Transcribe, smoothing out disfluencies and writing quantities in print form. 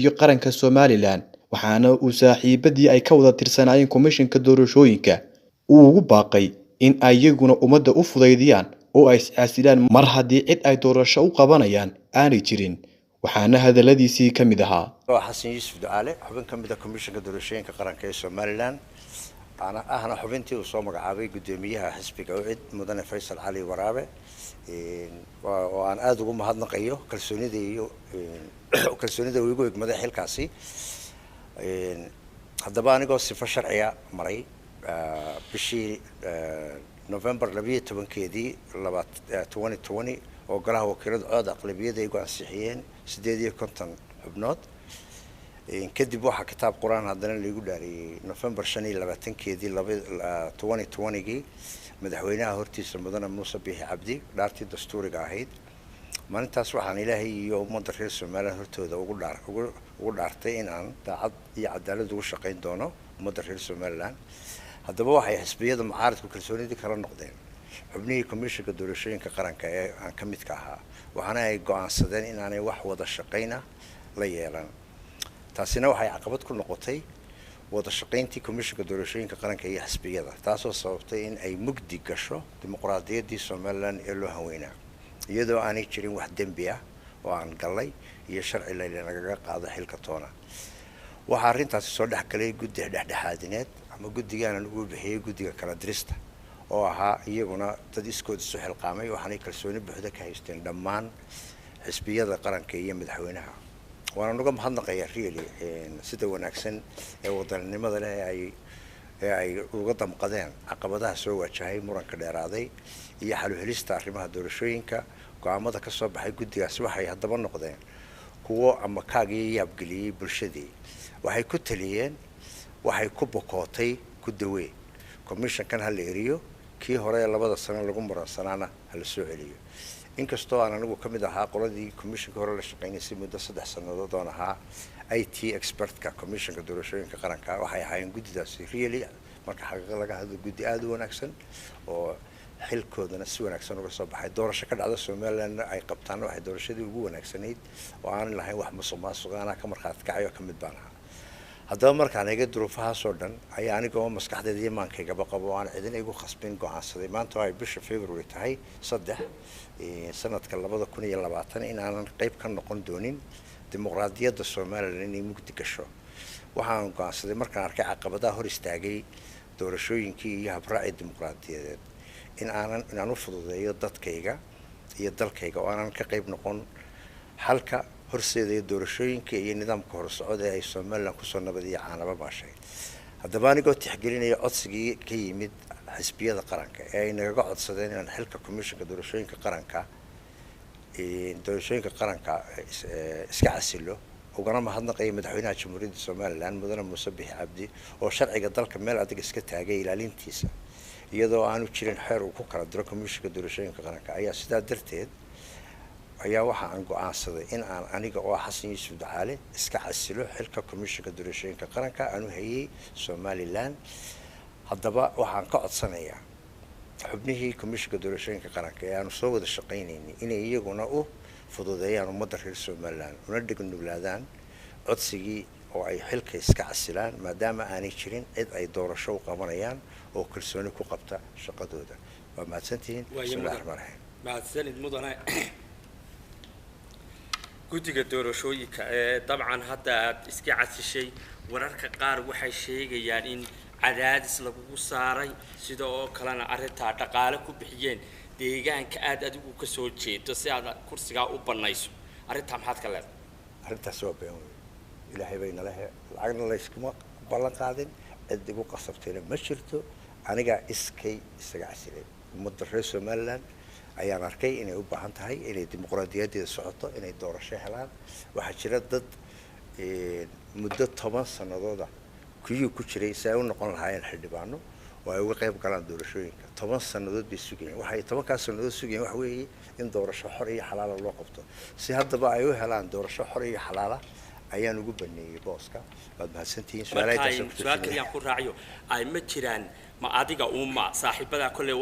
iyo qaranka Somaliland waxaana uu saaxiibadii ay ka wada tirsanayeen komishanka doorashooyinka uu ugu baaqay in ay iyaguna ummadda u fudeydiyaan oo ay iscasilaan mar haddii cid ay doorasho u qabanayaan aanay jirin waxaana hadaladiisii ka mid ahaa xasan yuusuf ducaale xubin ka mid ah komishanka doorashooyinka qaranka ee Somaliland ahna xubintii uu soo magacaabay gudoomiyaha xisbiga UCID mudane Faysal Cali Waraabe oo aan aad ugu mahadnaqayo kalsoonida uu igu egmaday xilkaasi haddaba anigoo sifo sharciya maray bishii November 12keedii 2020 oo golaha wakiilada cod aqlabiyada ay ku ansixiyeen 58 xubnood kadib waxa kitaab quraan haddana lagu dhaariyay November 25keedii 2020 madaxweynaha hortiisa mudane Muuse Biixi Cabdi dhaartii dastuuriga ahayd maalintaas waxaan Ilaahay iyo ummadda reer Soomaaliya hortooda ugu dhaartay in aan daacad iyo cadaalad ugu shaqeyn doono ummadda reer Soomaaliland haddaba waxay xisbiyada mucaaradku kalsoonidii kala noqdeen xubnihii komishanka doorashooyinka qaranka ee aan ka mid ka ahaa waxaana ay go'aansadeen in aanay wax wada shaqeyna la yeelan taasina waxay caqabad ku noqotay wada shaqeyntii komishanka doorashooyinka qaranka iyo xisbiyada taasoo sababtay in ay mugdi gasho dimuqraadiyaddii Somaliland ee loo haweynaa iyadoo aanay jirin wax dambi ah oo aan galay iyo sharci lagaga qaado xilka toona waxa arrintaasi soo dhaxgalay guddi dhexdhexaadineed ama guddigan ugu bixiyay guddiga kala dirista oo ahaa iyaguna dad iskood isu xilqaamay waxaanay kalsooni buuxda ka haysteen dhammaan xisbiyada qaranka iyo madaxweynaha waana uga mahadnaqayaa really sida wanaagsan ee wadanimada leh ay uga damqadeen caqabadaha soo wajahay muranka dheeraaday iyo xal u helista arrimaha doorashooyinka go'aamada ka soo baxay guddigaas waxay haddaba noqdeen kuwo ama kaagii yaabgeliyay bulshadii waxay ku taliyeen waxay ku bokootay ku dawee komishankan hal eriyo kii hore labada sano lagu muransanaana hal soo celiyo inkastoo aan anigu kamid ahaa qoladii komishanka hore la shaqeynayay muddo 3 sanadood oo ahaa IT expertka komishanka doorashooyinka qaranka waxay ahaayeen guddidaasi really marka xaqiiqada laga hadlo guddi aad u wanaagsan oo xilkoodana si wanaagsan uga soo baxay doorasho ka dhacda Somaliland ay qabtaan waxay doorashadii ugu wanaagsanayd oo aan lahayn wax musuqmaasuq ah ka marxaad kacayo kamid baan ahaa haddaba markaan eega duruufaha soo dhan ayaa anigoo maskaxdeeda iyo maankayga qabo aan cidina igu khasbin go'aansaday maanta ay bisha February tahay 3 sanadka 2020 in aanan qayb ka noqon doonin dimuqraadiyadda Soomaaliland inay mugdi gasho waxaan go'aansaday markaan arkay caqabadaha hor istaagay doorashooyinkii iyo habraaci dimuqraadiyadeed inaan u fududeeyo dadkayga iyo dalkayga oo aanan ka qayb noqon halka horseedaya doorashooyinka iyo nidaamka horsocod ee ay Somaliland ku soo nabadiyo caanaba maashay haddaba anigoo tixgelinaya codsigii ka yimid xisbiyada qaranka ee ay naga codsadeen in xilka komishanka doorashooyinka qaranka iska casilo ugana mahadnaqayo madaxweynaha jamhuuriyadda Somaliland mudane Muuse Biixi Cabdi oo sharciga dalka meel adag iska taagay ilaalintiisa iyadoo aanu jirin xeer uu ku kala diro komishanka doorashooyinka qaranka ayaa sidaa darteed ayaa waxa aan go'aansaday in aan aniga oo Xasan Yuusuf Ducaale iska casilo xilka komishanka doorashooyinka qaranka aanu hayay Somaliland haddaba waxaan ka codsanayaa xubnihii komishanka doorashooyinka qaranka ee aanu soo wada shaqeynaynay inay iyaguna u fududeeyaan ummadda reer Somaliland una dhignuglaadaan codsigii oo ay xilka iska casilaan maadaama aanay jirin cid ay doorasho u qabanayaan oo kalsooni ku qabta shaqadooda waa mahadsantihiin bismillaahir rahmaanir rahiim mahadsanid mudane guddiga doorashooyinka ee dabcan hadda aad iska casishay wararka qaar waxay sheegayaan in cadaadis lagu saaray sida oo kalena arrinta dhaqaale ku bixiyeen deegaanka aad adigu ka soo jeedo si aad kursiga u banayso arrinta maxaad ka leedahay arrintaas waa been ilaahay bayna lacagna la iskuma ballan qaadin cid igu qasabtayna ma jirto aniga iskay isaga casilay ummadda reer Somaliland ayaan arkay inay u baahan tahay inay dimuqraadiyadeeda socoto inay doorasho helaan waxa jira dad muddo 10 sanadood ku jiray si ay u noqon lahaayeen xildhibaano oo ay uga qayb galaan doorashooyinka 10 sanadood bay sugayeen waxay 10 sanadood sugayeen wax weeye in doorasho xor iyo xalaal loo qabto si haddaba ay u helaan doorasho xor iyo xalaal ayaan ugu baneeyay booska baad mahadsantihiin su'aalaha ku raaciyo ay ma jiraan ma adiga uma saaxiibada kale